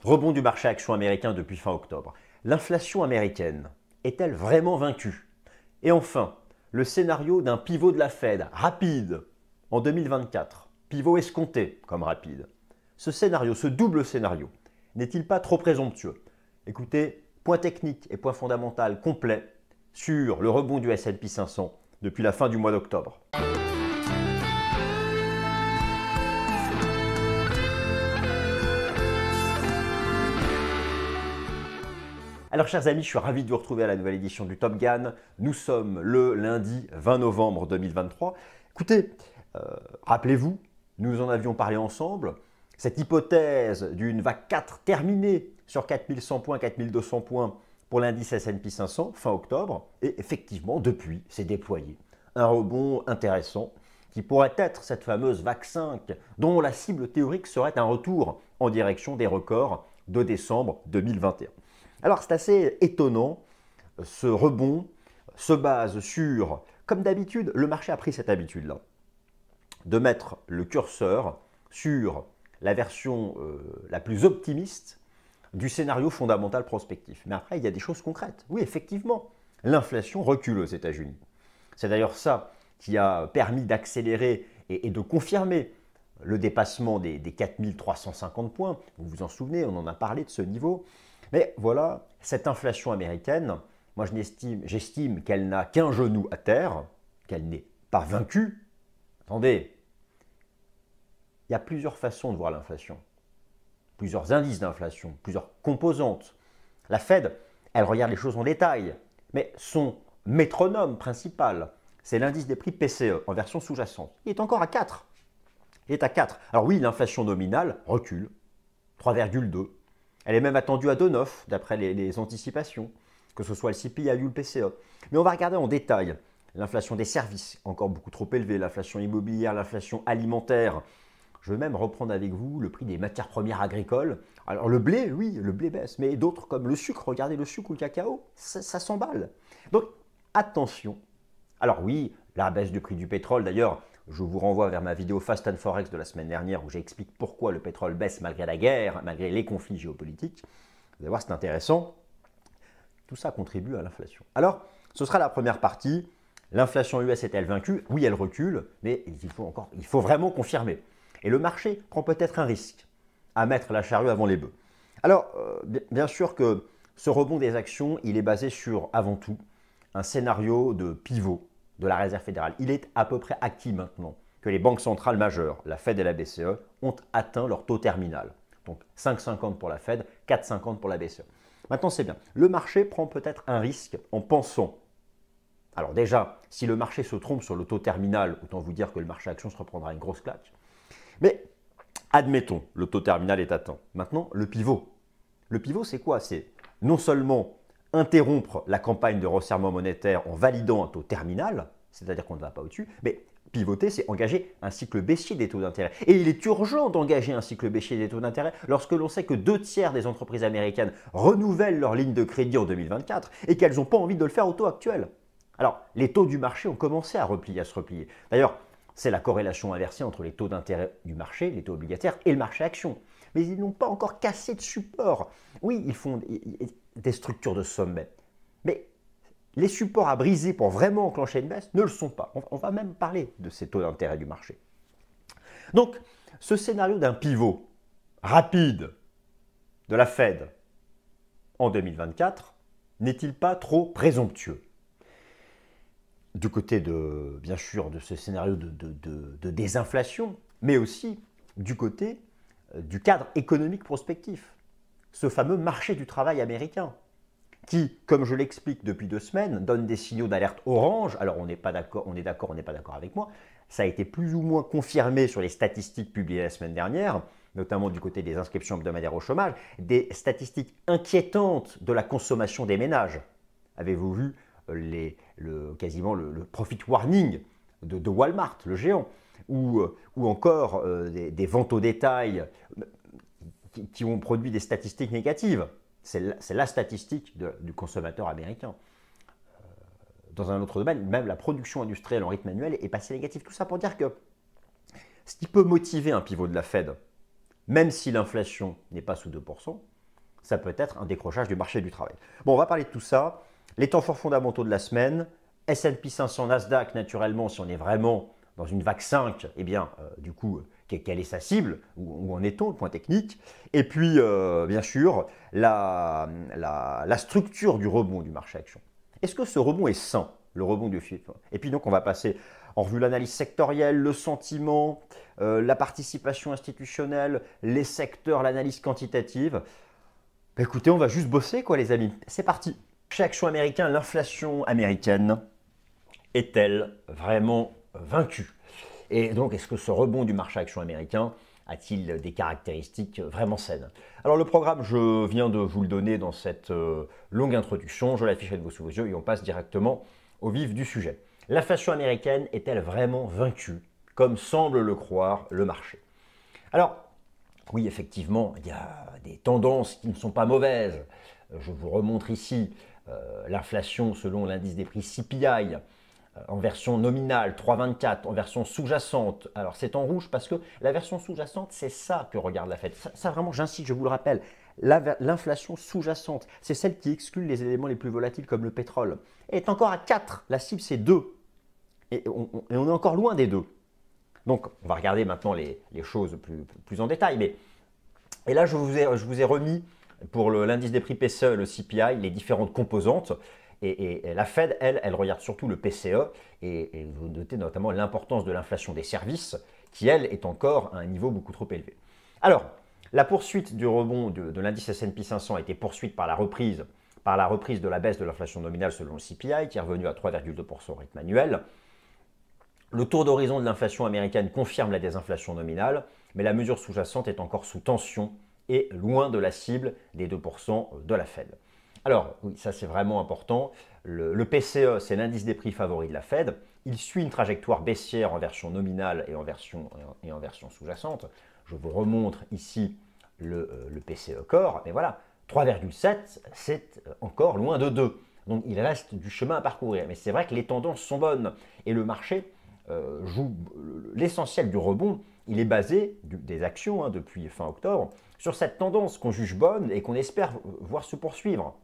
Rebond du marché action américain depuis fin octobre. L'inflation américaine est-elle vraiment vaincue? Et enfin, le scénario d'un pivot de la Fed rapide en 2024, pivot escompté comme rapide. Ce scénario, ce double scénario, n'est-il pas trop présomptueux? Écoutez, point technique et point fondamental complet sur le rebond du S&P 500 depuis la fin du mois d'octobre. Alors chers amis, je suis ravi de vous retrouver à la nouvelle édition du Top Gun. Nous sommes le lundi 20 novembre 2023. Écoutez, rappelez-vous, nous en avions parlé ensemble, cette hypothèse d'une vague 4 terminée sur 4100 points, 4200 points pour l'indice S&P 500 fin octobre. Et effectivement, depuis, c'est déployé. Un rebond intéressant qui pourrait être cette fameuse vague 5 dont la cible théorique serait un retour en direction des records de décembre 2021. Alors c'est assez étonnant, ce rebond se base sur, comme d'habitude, le marché a pris cette habitude-là, de mettre le curseur sur la version la plus optimiste du scénario fondamental prospectif. Mais après, il y a des choses concrètes. Oui, effectivement, l'inflation recule aux États-Unis. C'est d'ailleurs ça qui a permis d'accélérer et de confirmer le dépassement des 4350 points. Vous vous en souvenez, on en a parlé de ce niveau. Mais voilà, cette inflation américaine, moi j'estime qu'elle n'a qu'un genou à terre, qu'elle n'est pas vaincue. Attendez, il y a plusieurs façons de voir l'inflation, plusieurs indices d'inflation, plusieurs composantes. La Fed, elle regarde les choses en détail, mais son métronome principal, c'est l'indice des prix PCE en version sous-jacente. Il est encore à 4. Il est à 4. Alors oui, l'inflation nominale recule, 3,2. Elle est même attendue à 2,9 d'après les anticipations, que ce soit le CPI ou le PCE. Mais on va regarder en détail l'inflation des services, encore beaucoup trop élevée, l'inflation immobilière, l'inflation alimentaire. Je vais même reprendre avec vous le prix des matières premières agricoles. Alors le blé, oui, le blé baisse, mais d'autres comme le sucre, regardez le sucre ou le cacao, ça s'emballe. Donc attention. Alors oui, la baisse du prix du pétrole, d'ailleurs, je vous renvoie vers ma vidéo Fast and Forex de la semaine dernière où j'explique pourquoi le pétrole baisse malgré la guerre, malgré les conflits géopolitiques. Vous allez voir, c'est intéressant. Tout ça contribue à l'inflation. Alors, ce sera la première partie. L'inflation US est-elle vaincue? Oui, elle recule, mais il faut vraiment confirmer. Et le marché prend peut-être un risque à mettre la charrue avant les bœufs. Alors, bien sûr que ce rebond des actions, il est basé sur, avant tout, un scénario de pivot de la Réserve fédérale. Il est à peu près acquis maintenant que les banques centrales majeures, la Fed et la BCE, ont atteint leur taux terminal. Donc 5,50 pour la Fed, 4,50 pour la BCE. Maintenant, c'est bien. Le marché prend peut-être un risque en pensant. Alors déjà, si le marché se trompe sur le taux terminal, autant vous dire que le marché action se reprendra une grosse claque. Mais admettons, le taux terminal est atteint. Maintenant, le pivot. Le pivot, c'est quoi? C'est non seulement interrompre la campagne de resserrement monétaire en validant un taux terminal, c'est-à-dire qu'on ne va pas au-dessus, mais pivoter, c'est engager un cycle baissier des taux d'intérêt. Et il est urgent d'engager un cycle baissier des taux d'intérêt lorsque l'on sait que 2/3 des entreprises américaines renouvellent leur ligne de crédit en 2024 et qu'elles n'ont pas envie de le faire au taux actuel. Alors, les taux du marché ont commencé à se replier. D'ailleurs, c'est la corrélation inversée entre les taux d'intérêt du marché, les taux obligataires, et le marché action. Mais ils n'ont pas encore cassé de support. Oui, ils font des structures de sommet. Mais les supports à briser pour vraiment enclencher une baisse ne le sont pas. On va même parler de ces taux d'intérêt du marché. Donc, ce scénario d'un pivot rapide de la Fed en 2024 n'est-il pas trop présomptueux? Du côté bien sûr, de ce scénario de désinflation, mais aussi du côté du cadre économique prospectif. Ce fameux marché du travail américain, qui, comme je l'explique depuis 2 semaines, donne des signaux d'alerte orange. Alors on est d'accord, on n'est pas d'accord avec moi. Ça a été plus ou moins confirmé sur les statistiques publiées la semaine dernière, notamment du côté des inscriptions hebdomadaires au chômage, des statistiques inquiétantes de la consommation des ménages. Avez-vous vu quasiment le profit warning de Walmart, le géant, ou encore des ventes au détail qui ont produit des statistiques négatives. C'est la statistique du consommateur américain. Dans un autre domaine, même la production industrielle en rythme annuel est passée négative. Tout ça pour dire que ce qui peut motiver un pivot de la Fed, même si l'inflation n'est pas sous 2%, ça peut être un décrochage du marché du travail. Bon, on va parler de tout ça. Les temps forts fondamentaux de la semaine, S&P 500, Nasdaq, naturellement, si on est vraiment dans une vague 5, eh bien, du coup, quelle est sa cible, où en est-on, le point technique. Et puis, bien sûr, la structure du rebond du marché action. Est-ce que ce rebond est sain, le rebond du FIFO? Et puis donc, on va passer en revue l'analyse sectorielle, le sentiment, la participation institutionnelle, les secteurs, l'analyse quantitative. Bah, écoutez, on va juste bosser, quoi, les amis. C'est parti. Marché action américain, l'inflation américaine est-elle vraiment vaincue? Et donc, est-ce que ce rebond du marché action américain a-t-il des caractéristiques vraiment saines? Alors, le programme, je viens de vous le donner dans cette longue introduction. Je l'affiche de vous sous vos yeux et on passe directement au vif du sujet. L'inflation américaine est-elle vraiment vaincue, comme semble le croire le marché? Alors, oui, effectivement, il y a des tendances qui ne sont pas mauvaises. Je vous remontre ici l'inflation selon l'indice des prix CPI en version nominale 3,24, en version sous-jacente. Alors c'est en rouge parce que la version sous-jacente, c'est ça que regarde la Fed. Ça vraiment, j'insiste, je vous le rappelle, l'inflation sous-jacente, c'est celle qui exclut les éléments les plus volatiles comme le pétrole. Elle est encore à 4, la cible c'est 2. Et on est encore loin des 2. Donc on va regarder maintenant les choses plus en détail. Et là, je vous ai remis pour l'indice des prix PCE, le CPI, les différentes composantes. Et la Fed, elle regarde surtout le PCE. Et vous notez notamment l'importance de l'inflation des services, qui, elle, est encore à un niveau beaucoup trop élevé. Alors, la poursuite du rebond de l'indice S&P 500 a été poursuite par la reprise de la baisse de l'inflation nominale selon le CPI, qui est revenu à 3,2% au rythme annuel. Le tour d'horizon de l'inflation américaine confirme la désinflation nominale, mais la mesure sous-jacente est encore sous tension et loin de la cible des 2% de la Fed. Alors, oui, ça c'est vraiment important. Le PCE, c'est l'indice des prix favori de la Fed. Il suit une trajectoire baissière en version nominale et en version sous-jacente. Je vous remontre ici le PCE Core. Et voilà, 3,7, c'est encore loin de 2. Donc il reste du chemin à parcourir. Mais c'est vrai que les tendances sont bonnes. Et le marché joue l'essentiel du rebond. Il est basé, des actions depuis fin octobre, sur cette tendance qu'on juge bonne et qu'on espère voir se poursuivre.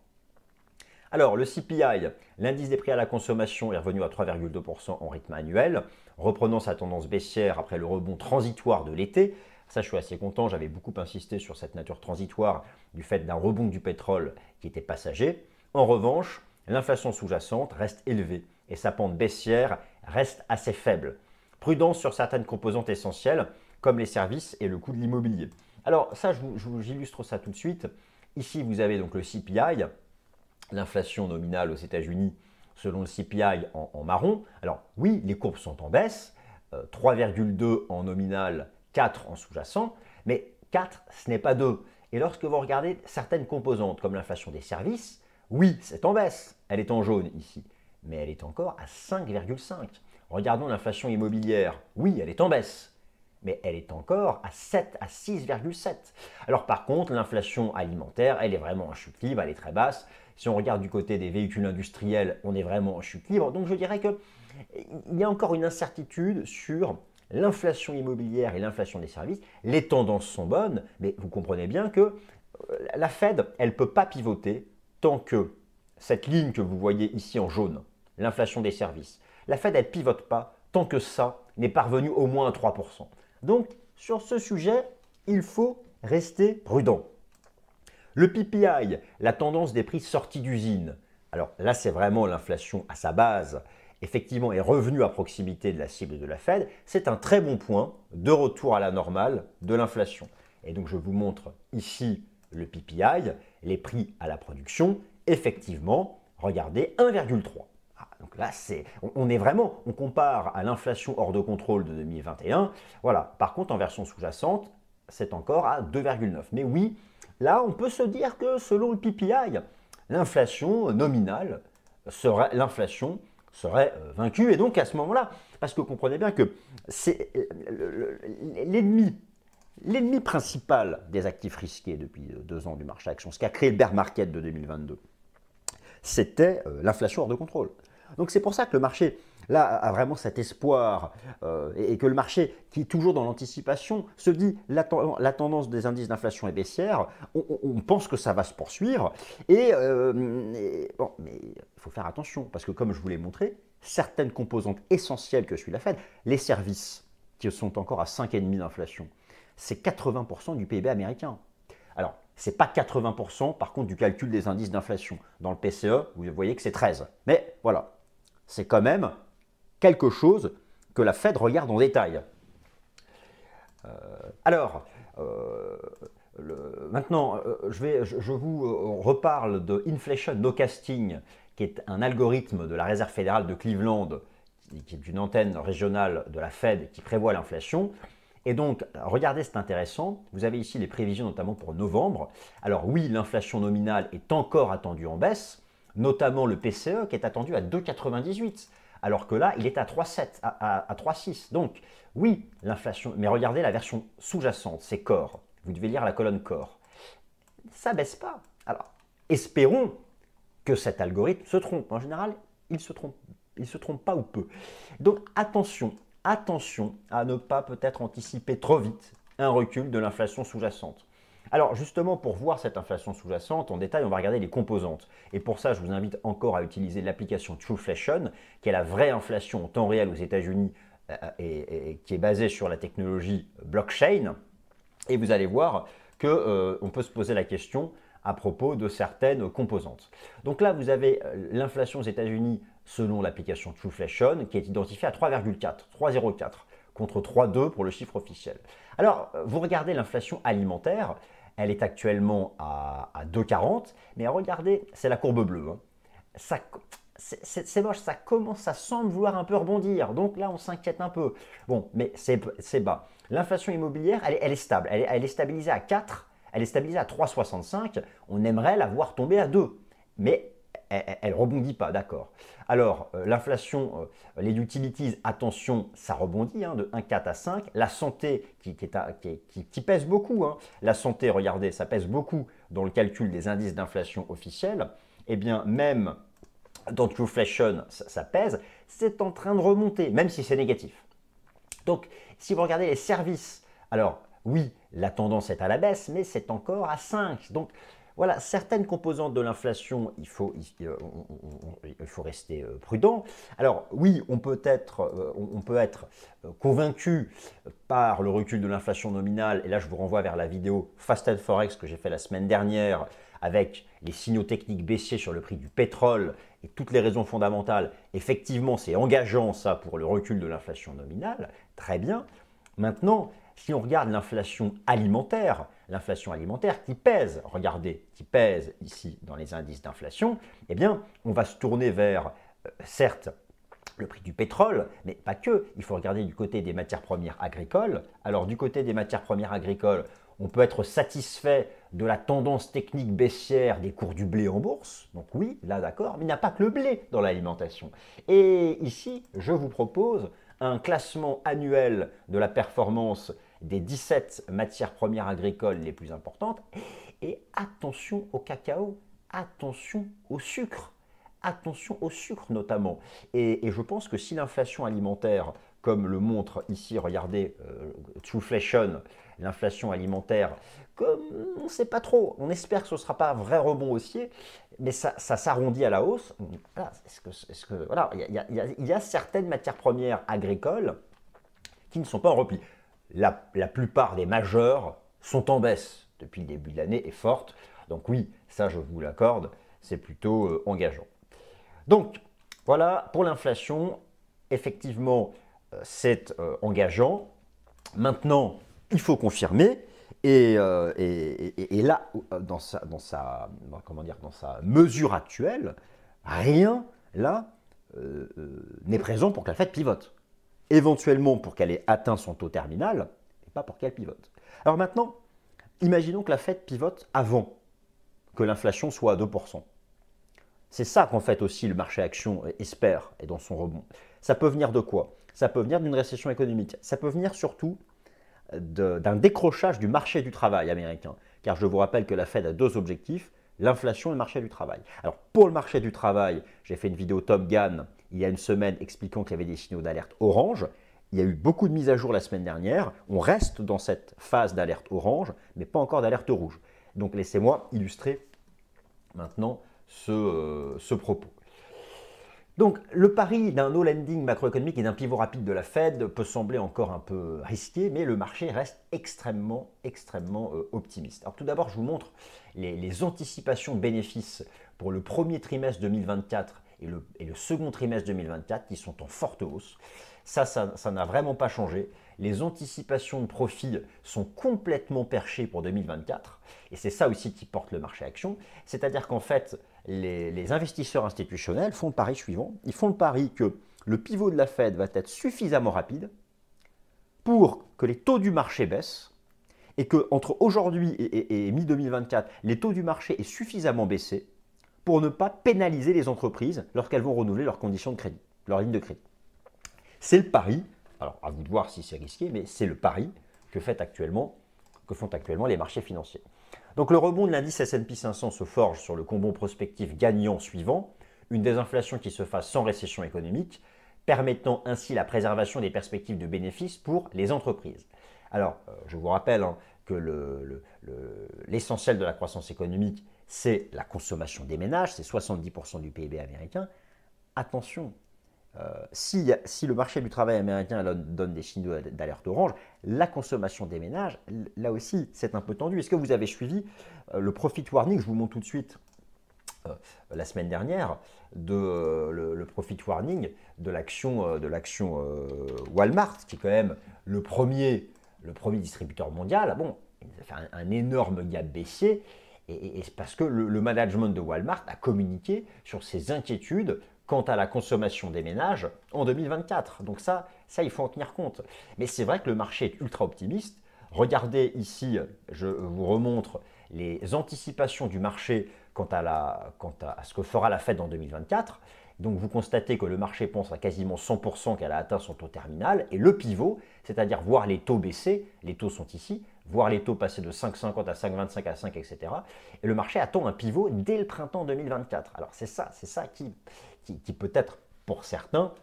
Alors, le CPI, l'indice des prix à la consommation, est revenu à 3,2% en rythme annuel, reprenant sa tendance baissière après le rebond transitoire de l'été. Ça, je suis assez content, j'avais beaucoup insisté sur cette nature transitoire du fait d'un rebond du pétrole qui était passager. En revanche, l'inflation sous-jacente reste élevée et sa pente baissière reste assez faible. Prudence sur certaines composantes essentielles, comme les services et le coût de l'immobilier. Alors ça, j'illustre ça tout de suite. Ici, vous avez donc le CPI, l'inflation nominale aux États-Unis selon le CPI en marron. Alors oui, les courbes sont en baisse, 3,2 en nominal, 4 en sous-jacent, mais 4, ce n'est pas 2. Et lorsque vous regardez certaines composantes, comme l'inflation des services, oui, c'est en baisse, elle est en jaune ici, mais elle est encore à 5,5. Regardons l'inflation immobilière, oui, elle est en baisse, mais elle est encore à 7 à 6,7. Alors par contre, l'inflation alimentaire, elle est vraiment en chute libre, elle est très basse. Si on regarde du côté des véhicules industriels, on est vraiment en chute libre. Donc je dirais qu'il y a encore une incertitude sur l'inflation immobilière et l'inflation des services. Les tendances sont bonnes, mais vous comprenez bien que la Fed, elle ne peut pas pivoter tant que cette ligne que vous voyez ici en jaune, l'inflation des services, la Fed, elle ne pivote pas tant que ça n'est parvenu au moins à 3%. Donc, sur ce sujet, il faut rester prudent. Le PPI, la tendance des prix sortis d'usine. Alors là, c'est vraiment l'inflation à sa base, effectivement, est revenue à proximité de la cible de la Fed. C'est un très bon point de retour à la normale de l'inflation. Et donc, je vous montre ici le PPI, les prix à la production. Effectivement, regardez, 1,3. Donc là, on compare à l'inflation hors de contrôle de 2021. Voilà. Par contre, en version sous-jacente, c'est encore à 2,9. Mais oui, là, on peut se dire que selon le PPI, l'inflation nominale serait vaincue. Et donc à ce moment-là, parce que vous comprenez bien que c'est l'ennemi principal des actifs risqués depuis 2 ans du marché action, ce qui a créé le bear market de 2022, c'était l'inflation hors de contrôle. Donc c'est pour ça que le marché, là, a vraiment cet espoir et que le marché, qui est toujours dans l'anticipation, se dit la tendance des indices d'inflation est baissière, on pense que ça va se poursuivre. Bon, mais il faut faire attention parce que comme je vous l'ai montré, certaines composantes essentielles que suit la Fed, les services qui sont encore à 5,5 d'inflation, c'est 80% du PIB américain. Alors, ce n'est pas 80% par contre du calcul des indices d'inflation. Dans le PCE, vous voyez que c'est 13. Mais voilà, c'est quand même quelque chose que la Fed regarde en détail. Maintenant, je vous reparle de Inflation Nowcasting, qui est un algorithme de la Réserve fédérale de Cleveland, qui est une antenne régionale de la Fed qui prévoit l'inflation. Et donc, regardez, c'est intéressant. Vous avez ici les prévisions, notamment pour novembre. Alors oui, l'inflation nominale est encore attendue en baisse, notamment le PCE qui est attendu à 2,98, alors que là, il est à 3,7, à 3,6. Donc oui, l'inflation, mais regardez la version sous-jacente, c'est Core. Vous devez lire la colonne Core. Ça ne baisse pas. Alors, espérons que cet algorithme se trompe. En général, il se trompe. Il ne se trompe pas ou peu. Donc attention à ne pas peut-être anticiper trop vite un recul de l'inflation sous-jacente. Alors justement, pour voir cette inflation sous-jacente en détail, on va regarder les composantes. Et pour ça, je vous invite encore à utiliser l'application Trueflation, qui est la vraie inflation en temps réel aux États-Unis et qui est basée sur la technologie blockchain. Et vous allez voir qu'on peut se poser la question à propos de certaines composantes. Donc là, vous avez l'inflation aux États-Unis selon l'application Trueflation, qui est identifiée à 3,04 contre 3,2 pour le chiffre officiel. Alors, vous regardez l'inflation alimentaire, elle est actuellement à 2,40, mais regardez, c'est la courbe bleue. Hein. C'est moche, ça semble vouloir un peu rebondir, donc là on s'inquiète un peu. Bon, mais c'est bas. L'inflation immobilière, elle est stable, elle est stabilisée à 4, elle est stabilisée à 3,65, on aimerait la voir tomber à 2, mais elle ne rebondit pas, d'accord. Alors, l'inflation, les utilities, attention, ça rebondit de 1,4 à 5. La santé, qui pèse beaucoup, hein. La santé, regardez, ça pèse beaucoup dans le calcul des indices d'inflation officiels. Eh bien, même dans Trueflation, ça pèse, c'est en train de remonter, même si c'est négatif. Donc, si vous regardez les services, alors oui, la tendance est à la baisse, mais c'est encore à 5. Donc, voilà, certaines composantes de l'inflation, il faut rester prudent. Alors oui, on peut être convaincu par le recul de l'inflation nominale, et là je vous renvoie vers la vidéo Fast and Forex que j'ai fait la semaine dernière avec les signaux techniques baissiers sur le prix du pétrole et toutes les raisons fondamentales. Effectivement, c'est engageant ça pour le recul de l'inflation nominale, très bien. Maintenant, si on regarde l'inflation alimentaire qui pèse, regardez, qui pèse ici dans les indices d'inflation, eh bien, on va se tourner vers, certes, le prix du pétrole, mais pas que. Il faut regarder du côté des matières premières agricoles. Alors, du côté des matières premières agricoles, on peut être satisfait de la tendance technique baissière des cours du blé en bourse. Donc oui, là d'accord, mais il n'y a pas que le blé dans l'alimentation. Et ici, je vous propose un classement annuel de la performance des 17 matières premières agricoles les plus importantes. Et attention au cacao, attention au sucre notamment. Et je pense que si l'inflation alimentaire, comme le montre ici, regardez, Trueflation, l'inflation alimentaire, comme on ne sait pas trop, on espère que ce ne sera pas un vrai rebond haussier, mais ça s'arrondit à la hausse. Voilà, il y a certaines matières premières agricoles qui ne sont pas en repli. La plupart des majeurs sont en baisse depuis le début de l'année et fortes. Donc oui, ça je vous l'accorde, c'est plutôt engageant. Donc voilà, pour l'inflation, effectivement, c'est engageant. Maintenant, il faut confirmer. Et là, dans sa mesure actuelle, rien là n'est présent pour que la Fed pivote. Éventuellement pour qu'elle ait atteint son taux terminal, et pas pour qu'elle pivote. Alors maintenant, imaginons que la Fed pivote avant que l'inflation soit à 2%. C'est ça qu'en fait aussi le marché action espère et dans son rebond. Ça peut venir de quoi? Ça peut venir d'une récession économique. Ça peut venir surtout d'un décrochage du marché du travail américain. Car je vous rappelle que la Fed a deux objectifs, l'inflation et le marché du travail. Alors pour le marché du travail, j'ai fait une vidéo Top Gun il y a une semaine expliquant qu'il y avait des signaux d'alerte orange. Il y a eu beaucoup de mises à jour la semaine dernière. On reste dans cette phase d'alerte orange, mais pas encore d'alerte rouge. Donc laissez-moi illustrer maintenant ce propos. Donc le pari d'un no landing macroéconomique et d'un pivot rapide de la Fed peut sembler encore un peu risqué, mais le marché reste extrêmement optimiste. Alors tout d'abord, je vous montre les anticipations de bénéfices pour le premier trimestre 2024 et le second trimestre 2024 qui sont en forte hausse. Ça n'a vraiment pas changé. Les anticipations de profit sont complètement perchées pour 2024 et c'est ça aussi qui porte le marché action. C'est-à-dire qu'en fait, les investisseurs institutionnels font le pari suivant. Ils font le pari que le pivot de la Fed va être suffisamment rapide pour que les taux du marché baissent et qu'entre aujourd'hui et mi-2024, les taux du marché aient suffisamment baissé pour ne pas pénaliser les entreprises lorsqu'elles vont renouveler leurs conditions de crédit, leurs lignes de crédit. C'est le pari, alors à vous de voir si c'est risqué, mais c'est le pari que font actuellement les marchés financiers. Donc le rebond de l'indice S&P 500 se forge sur le combo prospectif gagnant suivant, une désinflation qui se fasse sans récession économique, permettant ainsi la préservation des perspectives de bénéfices pour les entreprises. Alors, je vous rappelle que l'essentiel de la croissance économique, c'est la consommation des ménages, c'est 70% du PIB américain. Attention, si le marché du travail américain donne des signaux d'alerte orange, la consommation des ménages, là aussi, c'est un peu tendu. Est-ce que vous avez suivi le profit warning? Je vous montre tout de suite la semaine dernière le profit warning de l'action Walmart, qui est quand même le premier distributeur mondial. Bon, il a fait un énorme gap baissier, et c'est parce que le management de Walmart a communiqué sur ses inquiétudes quant à la consommation des ménages en 2024. Donc ça, il faut en tenir compte. Mais c'est vrai que le marché est ultra optimiste. Regardez ici, je vous remontre les anticipations du marché quant à ce que fera la Fed en 2024. Donc vous constatez que le marché pense à quasiment 100% qu'elle a atteint son taux terminal. Et le pivot, c'est-à-dire voir les taux baisser, les taux sont ici, voir les taux passer de 5,50 à 5,25 à 5, etc. Et le marché attend un pivot dès le printemps 2024. Alors c'est ça qui peut être, pour certains,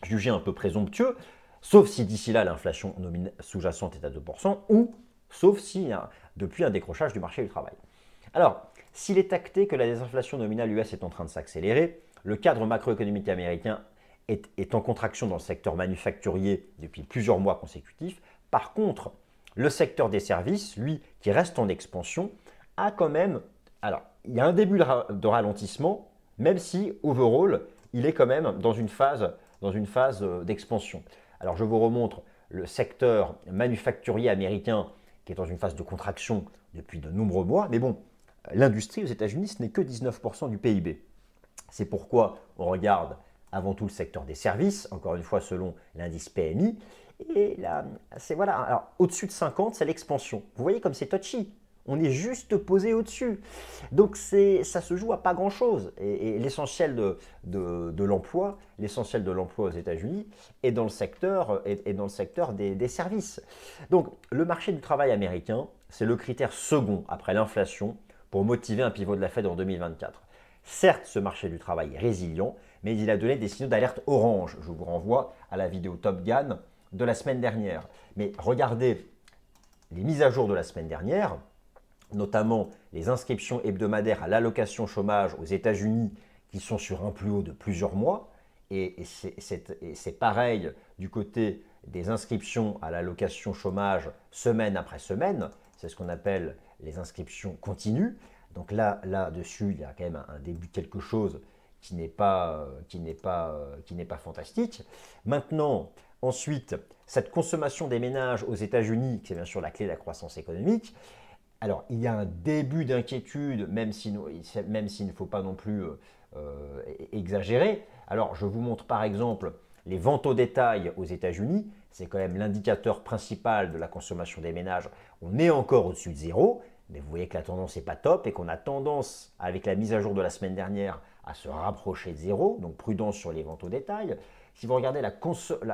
jugé un peu présomptueux, sauf si d'ici là l'inflation sous-jacente est à 2%, ou sauf si depuis un décrochage du marché du travail. Alors, s'il est acté que la désinflation nominale US est en train de s'accélérer, le cadre macroéconomique américain est en contraction dans le secteur manufacturier depuis plusieurs mois consécutifs. Par contre, le secteur des services, lui, qui reste en expansion, a quand même... Alors, il y a un début de ralentissement, même si, overall, il est quand même dans une phase d'expansion. Alors, je vous remontre le secteur manufacturier américain qui est dans une phase de contraction depuis de nombreux mois. Mais bon, l'industrie aux États-Unis, ce n'est que 19% du PIB. C'est pourquoi on regarde avant tout le secteur des services, encore une fois selon l'indice PMI. Et là, c'est voilà. Alors, au-dessus de 50, c'est l'expansion. Vous voyez comme c'est touchy. On est juste posé au-dessus. Donc, ça se joue à pas grand-chose. Et l'essentiel de l'emploi, aux États-Unis est dans le secteur, des services. Donc, le marché du travail américain, c'est le critère second après l'inflation pour motiver un pivot de la Fed en 2024. Certes, ce marché du travail est résilient, mais il a donné des signaux d'alerte orange. Je vous renvoie à la vidéo Top Gun de la semaine dernière. Mais regardez les mises à jour de la semaine dernière, notamment les inscriptions hebdomadaires à l'allocation chômage aux États-Unis qui sont sur un plus haut de plusieurs mois. Et c'est pareil du côté des inscriptions à l'allocation chômage semaine après semaine. C'est ce qu'on appelle les inscriptions continues. Donc là-dessus, il y a quand même un début de quelque chose qui n'est pas fantastique. Maintenant, ensuite, cette consommation des ménages aux États-Unis, qui est bien sûr la clé de la croissance économique, alors il y a un début d'inquiétude, même s'il ne faut pas non plus exagérer. Alors je vous montre par exemple les ventes au détail aux États-Unis. C'est quand même l'indicateur principal de la consommation des ménages. On est encore au-dessus de zéro. Mais vous voyez que la tendance n'est pas top et qu'on a tendance, avec la mise à jour de la semaine dernière, à se rapprocher de zéro, donc prudence sur les ventes au détail. Si vous regardez la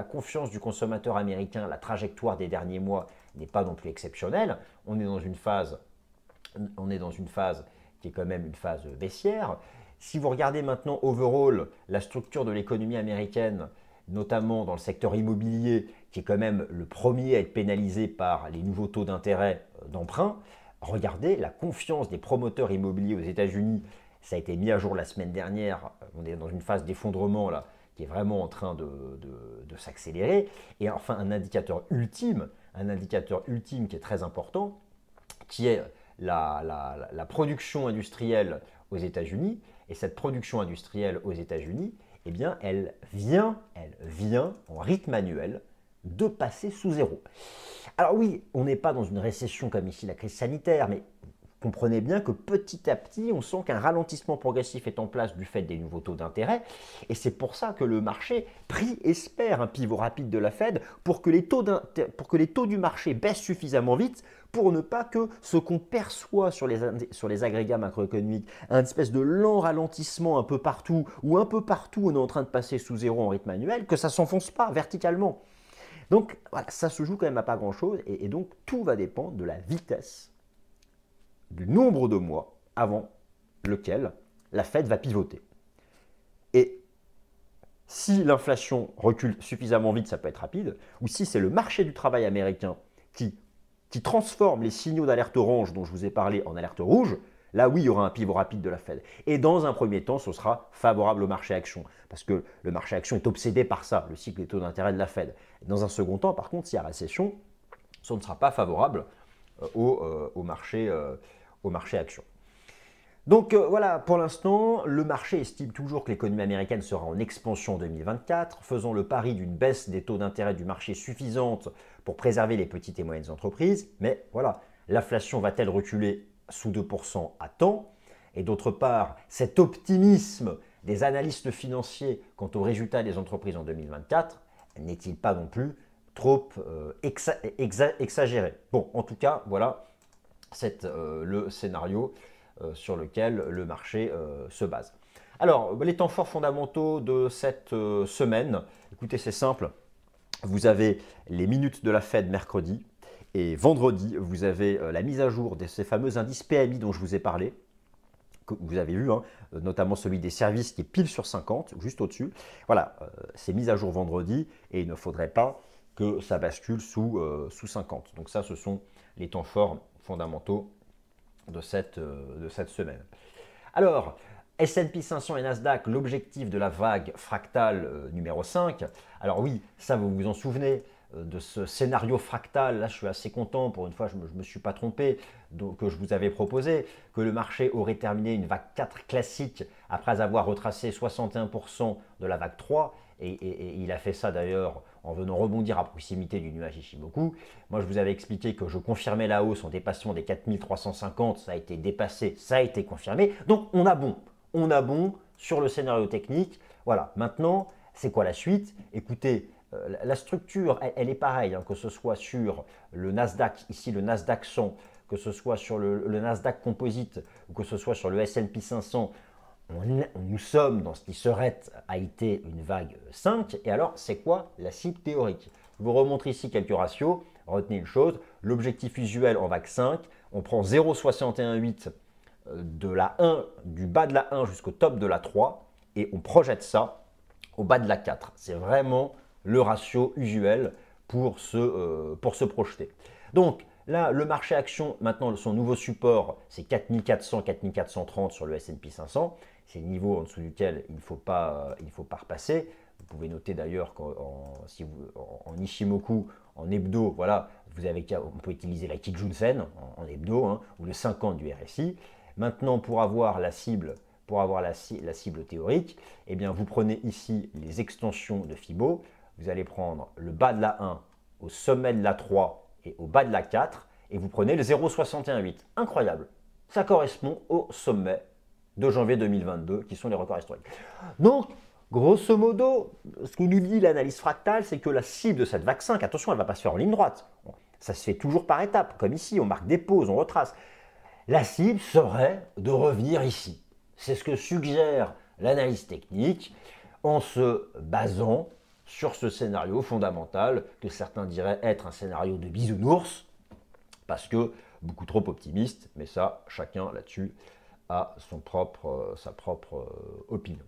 confiance du consommateur américain, la trajectoire des derniers mois n'est pas non plus exceptionnelle. On est dans une phase qui est quand même une phase baissière. si vous regardez maintenant overall la structure de l'économie américaine, notamment dans le secteur immobilier, qui est quand même le premier à être pénalisé par les nouveaux taux d'intérêt d'emprunt, regardez la confiance des promoteurs immobiliers aux États-Unis. Ça a été mis à jour la semaine dernière. On est dans une phase d'effondrement là, qui est vraiment en train de s'accélérer. Et enfin, un indicateur ultime qui est très important, qui est la production industrielle aux États-Unis. Et cette production industrielle aux États-Unis, eh bien, elle vient en rythme annuel de passer sous zéro. Alors oui, on n'est pas dans une récession comme ici la crise sanitaire, mais comprenez bien que petit à petit, on sent qu'un ralentissement progressif est en place du fait des nouveaux taux d'intérêt. Et c'est pour ça que le marché espère un pivot rapide de la Fed pour que les taux du marché baissent suffisamment vite pour ne pas que ce qu'on perçoit sur les agrégats macroéconomiques, un espèce de lent ralentissement un peu partout, ou un peu partout on est en train de passer sous zéro en rythme annuel, que ça ne s'enfonce pas verticalement. Donc voilà, ça se joue quand même à pas grand-chose, et donc tout va dépendre de la vitesse, du nombre de mois avant lequel la Fed va pivoter. Et si l'inflation recule suffisamment vite, ça peut être rapide, ou si c'est le marché du travail américain qui transforme les signaux d'alerte orange dont je vous ai parlé en alerte rouge, là oui, il y aura un pivot rapide de la Fed. Et dans un premier temps, ce sera favorable au marché action, parce que le marché action est obsédé par ça, le cycle des taux d'intérêt de la Fed. Dans un second temps, par contre, s'il y a récession, ce ne sera pas favorable au marché action. Donc voilà, pour l'instant, le marché estime toujours que l'économie américaine sera en expansion en 2024, faisant le pari d'une baisse des taux d'intérêt du marché suffisante pour préserver les petites et moyennes entreprises. Mais voilà, l'inflation va-t-elle reculer sous 2% à temps? Et d'autre part, cet optimisme des analystes financiers quant aux résultats des entreprises en 2024 n'est-il pas non plus trop exagéré? Bon, en tout cas, voilà, c'est le scénario sur lequel le marché se base. Alors, les temps forts fondamentaux de cette semaine, écoutez, c'est simple. Vous avez les minutes de la Fed mercredi et vendredi, vous avez la mise à jour de ces fameux indices PMI dont je vous ai parlé, que vous avez vu, hein, notamment celui des services qui est pile sur 50, juste au-dessus. Voilà, c'est mis à jour vendredi et il ne faudrait pas que ça bascule sous 50. Donc ça, ce sont les temps forts fondamentaux de cette semaine. Alors, S&P 500 et Nasdaq, l'objectif de la vague fractale numéro 5. Alors oui, ça vous vous en souvenez de ce scénario fractal. Là, je suis assez content, pour une fois, je ne me suis pas trompé, que je vous avais proposé, que le marché aurait terminé une vague 4 classique après avoir retracé 61% de la vague 3. Et il a fait ça d'ailleurs en venant rebondir à proximité du nuage Ichimoku. Moi, je vous avais expliqué que je confirmais la hausse en dépassement des 4350. Ça a été dépassé, ça a été confirmé. Donc, on a bon. On a bon sur le scénario technique. Voilà, maintenant, c'est quoi la suite? Écoutez, la structure, elle est pareille, hein, que ce soit sur le Nasdaq, ici le Nasdaq 100, que ce soit sur le Nasdaq Composite ou que ce soit sur le S&P 500. Nous sommes dans ce qui a été une vague 5. Et alors, c'est quoi la cible théorique? Je vous remontre ici quelques ratios. Retenez une chose, l'objectif usuel en vague 5, on prend 0,618 du bas de la 1 jusqu'au top de la 3 et on projette ça au bas de la 4. C'est vraiment le ratio usuel pour se projeter. Donc là, le marché action, maintenant, son nouveau support, c'est 4400, 4430 sur le S&P 500. C'est le niveau en dessous duquel il ne faut pas repasser. Vous pouvez noter d'ailleurs qu'en Ichimoku, en hebdo, voilà, on peut utiliser la Kijun-sen en hebdo, hein, ou le 50 du RSI. Maintenant, pour avoir la cible théorique, eh bien, vous prenez ici les extensions de Fibo. Vous allez prendre le bas de la 1 au sommet de la 3 et au bas de la 4, et vous prenez le 0,618. Incroyable. Ça correspond au sommet de janvier 2022, qui sont les records historiques. Donc, grosso modo, ce que nous dit l'analyse fractale, c'est que la cible de cette vague 5, attention, elle ne va pas se faire en ligne droite. Ça se fait toujours par étapes, comme ici, on marque des pauses, on retrace. La cible serait de revenir ici. C'est ce que suggère l'analyse technique en se basant sur ce scénario fondamental que certains diraient être un scénario de bisounours, parce que beaucoup trop optimiste, mais ça, chacun là-dessus a sa propre opinion.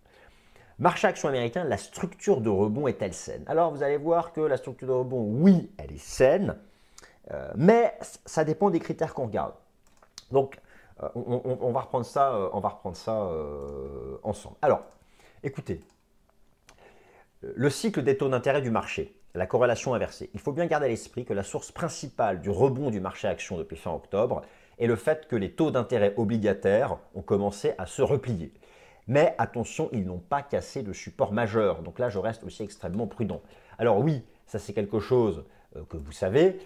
Marché action américain, la structure de rebond est-elle saine? Alors vous allez voir que la structure de rebond, oui, elle est saine, mais ça dépend des critères qu'on regarde. Donc on va reprendre ça, ensemble. Alors, écoutez, le cycle des taux d'intérêt du marché, la corrélation inversée. Il faut bien garder à l'esprit que la source principale du rebond du marché action depuis fin octobre est le fait que les taux d'intérêt obligataires ont commencé à se replier. Mais attention, ils n'ont pas cassé le support majeur. Donc là, je reste aussi extrêmement prudent. Alors oui, ça c'est quelque chose que vous savez.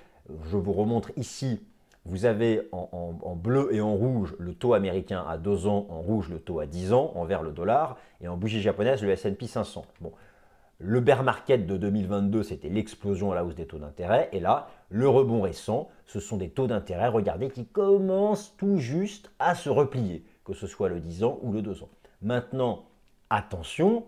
Je vous remontre ici. Vous avez en bleu et en rouge le taux américain à 2 ans, en rouge le taux à 10 ans, en vert le dollar, et en bougie japonaise le S&P 500. Bon. Le bear market de 2022, c'était l'explosion à la hausse des taux d'intérêt. Et là, le rebond récent, ce sont des taux d'intérêt, regardez, qui commencent tout juste à se replier, que ce soit le 10 ans ou le 2 ans. Maintenant, attention,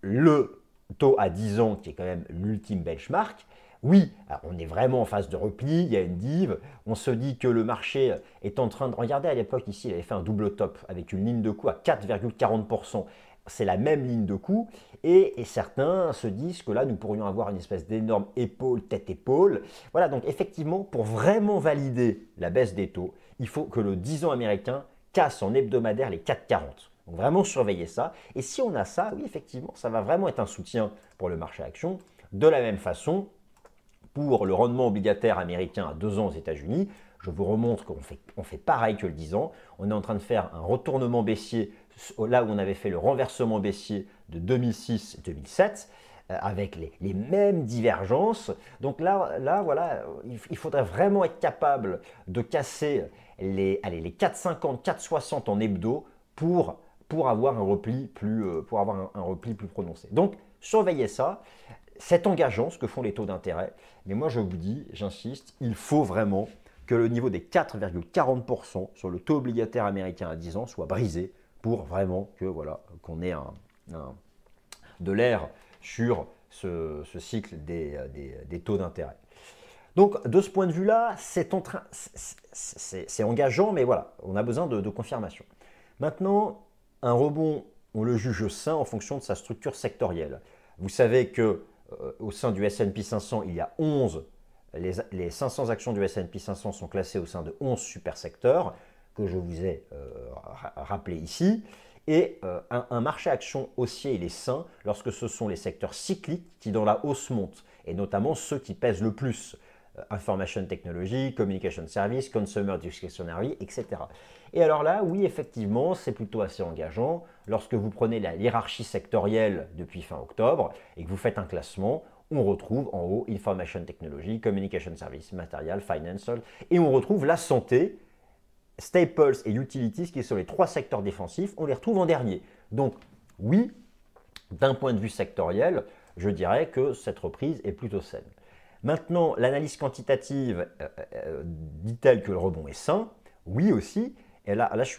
le taux à 10 ans, qui est quand même l'ultime benchmark, oui, on est vraiment en phase de repli, il y a une dive, on se dit que le marché est en train de... Regardez, à l'époque, ici, il avait fait un double top avec une ligne de coup à 4,40%. C'est la même ligne de coup, et certains se disent que là, nous pourrions avoir une espèce d'énorme épaule, tête-épaule. Voilà, donc effectivement, pour vraiment valider la baisse des taux, il faut que le 10 ans américain casse en hebdomadaire les 4,40. Donc vraiment surveiller ça. Et si on a ça, oui, effectivement, ça va vraiment être un soutien pour le marché action. De la même façon, pour le rendement obligataire américain à 2 ans aux États-Unis, je vous remontre qu'on fait pareil que le 10 ans. On est en train de faire un retournement baissier là où on avait fait le renversement baissier de 2006-2007 avec les mêmes divergences. Donc là, voilà, il faudrait vraiment être capable de casser les 4,50, 4,60 en hebdo pour avoir un repli plus prononcé. Donc, surveillez ça. C'est engageant ce que font les taux d'intérêt. Mais moi, je vous dis, j'insiste, il faut vraiment que le niveau des 4,40% sur le taux obligataire américain à 10 ans soit brisé pour vraiment que voilà, qu'on ait de l'air sur ce cycle des taux d'intérêt. Donc, de ce point de vue-là, c'est engageant, mais voilà, on a besoin de confirmation. Maintenant, un rebond, on le juge sain en fonction de sa structure sectorielle. Vous savez que au sein du S&P 500, il y a 11, les 500 actions du S&P 500 sont classées au sein de 11 super secteurs que je vous ai rappelé ici. Et un marché action haussier, il est sain lorsque ce sont les secteurs cycliques qui dans la hausse montent, et notamment ceux qui pèsent le plus. Information Technology, Communication Service, Consumer Discretionary, etc. Et alors là, oui, effectivement, c'est plutôt assez engageant. Lorsque vous prenez la hiérarchie sectorielle depuis fin octobre et que vous faites un classement, on retrouve en haut Information Technology, Communication Service, Material, Financial, et on retrouve la santé, Staples et Utilities, qui sont les 3 secteurs défensifs, on les retrouve en dernier. Donc oui, d'un point de vue sectoriel, je dirais que cette reprise est plutôt saine. Maintenant, l'analyse quantitative dit-elle que le rebond est sain? Oui aussi. Et là je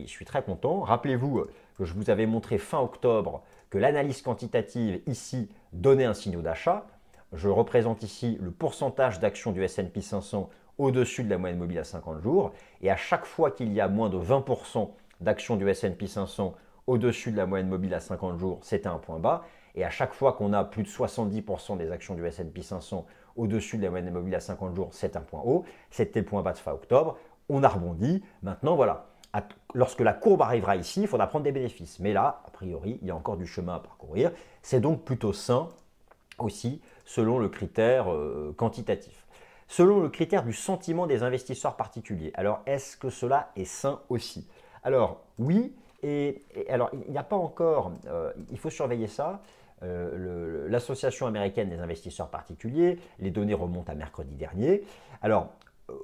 suis très content. Rappelez-vous que je vous avais montré fin octobre que l'analyse quantitative ici donnait un signal d'achat. Je représente ici le pourcentage d'actions du S&P 500 au-dessus de la moyenne mobile à 50 jours. Et à chaque fois qu'il y a moins de 20% d'actions du S&P 500 au-dessus de la moyenne mobile à 50 jours, c'était un point bas. Et à chaque fois qu'on a plus de 70% des actions du S&P 500 au-dessus de la moyenne mobile à 50 jours, c'est un point haut. C'était le point bas de fin octobre. On a rebondi. Maintenant, voilà. Lorsque la courbe arrivera ici, il faudra prendre des bénéfices. Mais là, a priori, il y a encore du chemin à parcourir. C'est donc plutôt sain aussi selon le critère quantitatif. Selon le critère du sentiment des investisseurs particuliers. Alors, est-ce que cela est sain aussi? Alors, oui. Et alors, il n'y a pas encore, il faut surveiller ça. L'Association américaine des investisseurs particuliers, les données remontent à mercredi dernier. Alors,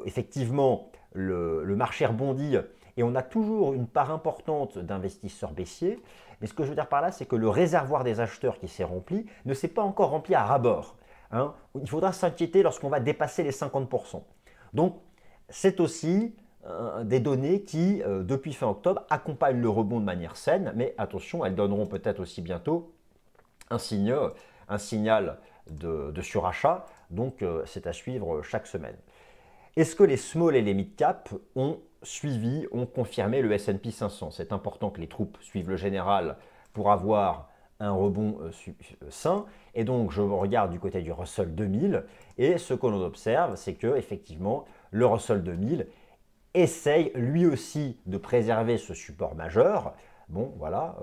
effectivement, le marché rebondit et on a toujours une part importante d'investisseurs baissiers. Mais ce que je veux dire par là, c'est que le réservoir des acheteurs qui s'est rempli ne s'est pas encore rempli à ras-bord. Hein. Il faudra s'inquiéter lorsqu'on va dépasser les 50%. Donc, c'est aussi des données qui, depuis fin octobre, accompagnent le rebond de manière saine, mais attention, elles donneront peut-être aussi bientôt un signal de surachat, donc c'est à suivre chaque semaine. Est-ce que les small et les mid cap ont suivi ont confirmé le S&P 500. C'est important que les troupes suivent le général pour avoir un rebond sain. Et donc, je regarde du côté du Russell 2000. Et ce que l'on observe, c'est que effectivement, le Russell 2000 essaye lui aussi de préserver ce support majeur. Bon, voilà,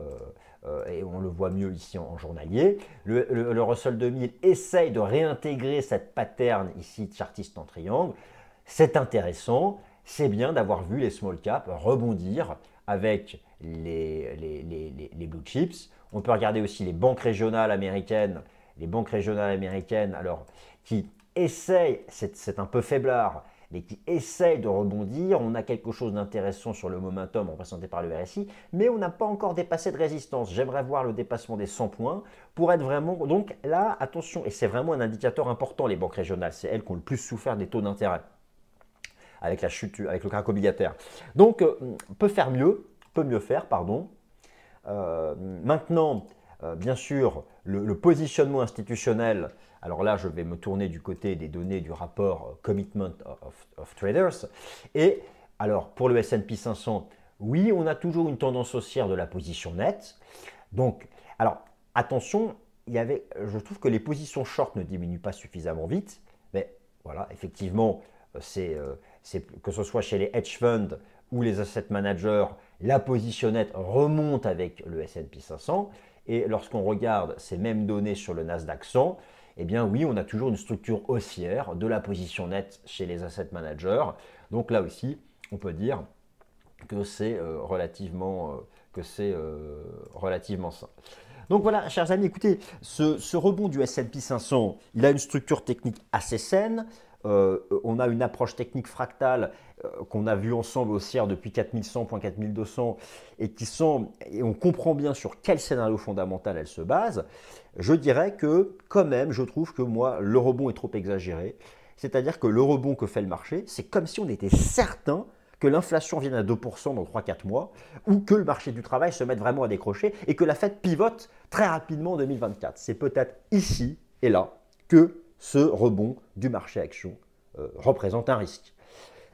et on le voit mieux ici en journalier. Le Russell 2000 essaye de réintégrer cette pattern ici chartiste en triangle. C'est intéressant, c'est bien d'avoir vu les small caps rebondir avec les blue chips. On peut regarder aussi les banques régionales américaines, alors, qui essayent, c'est un peu faiblard, mais qui essayent de rebondir. On a quelque chose d'intéressant sur le momentum représenté par le RSI, mais on n'a pas encore dépassé de résistance. J'aimerais voir le dépassement des 100 points pour être vraiment… Donc là, attention, et c'est vraiment un indicateur important, les banques régionales. C'est elles qui ont le plus souffert des taux d'intérêt avec la chute, avec le crack obligataire. Donc, on peut faire mieux, peut mieux faire, pardon. Maintenant, bien sûr, le positionnement institutionnel, alors là, je vais me tourner du côté des données du rapport Commitment of Traders. Et alors, pour le S&P 500, oui, on a toujours une tendance haussière de la position nette. Donc, alors, attention, je trouve que les positions short ne diminuent pas suffisamment vite. Mais voilà, effectivement, que ce soit chez les hedge funds ou les asset managers, la position nette remonte avec le S&P 500. Et lorsqu'on regarde ces mêmes données sur le Nasdaq 100, eh bien oui, on a toujours une structure haussière de la position nette chez les asset managers. Donc là aussi, on peut dire que c'est relativement sain. Donc voilà, chers amis, écoutez, ce rebond du S&P 500, il a une structure technique assez saine. On a une approche technique fractale qu'on a vue ensemble haussière depuis 4100.4200 et on comprend bien sur quel scénario fondamental elle se base. Je dirais que quand même, je trouve que moi, le rebond est trop exagéré. C'est-à-dire que le rebond que fait le marché, c'est comme si on était certain que l'inflation vienne à 2% dans 3-4 mois, ou que le marché du travail se mette vraiment à décrocher et que la Fed pivote très rapidement en 2024. C'est peut-être ici et là que ce rebond du marché action représente un risque.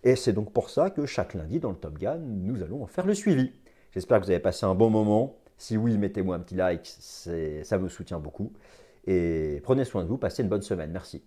Et c'est donc pour ça que chaque lundi dans le Top Gun, nous allons en faire le suivi. J'espère que vous avez passé un bon moment. Si oui, mettez-moi un petit like, ça me soutient beaucoup. Et prenez soin de vous, passez une bonne semaine. Merci.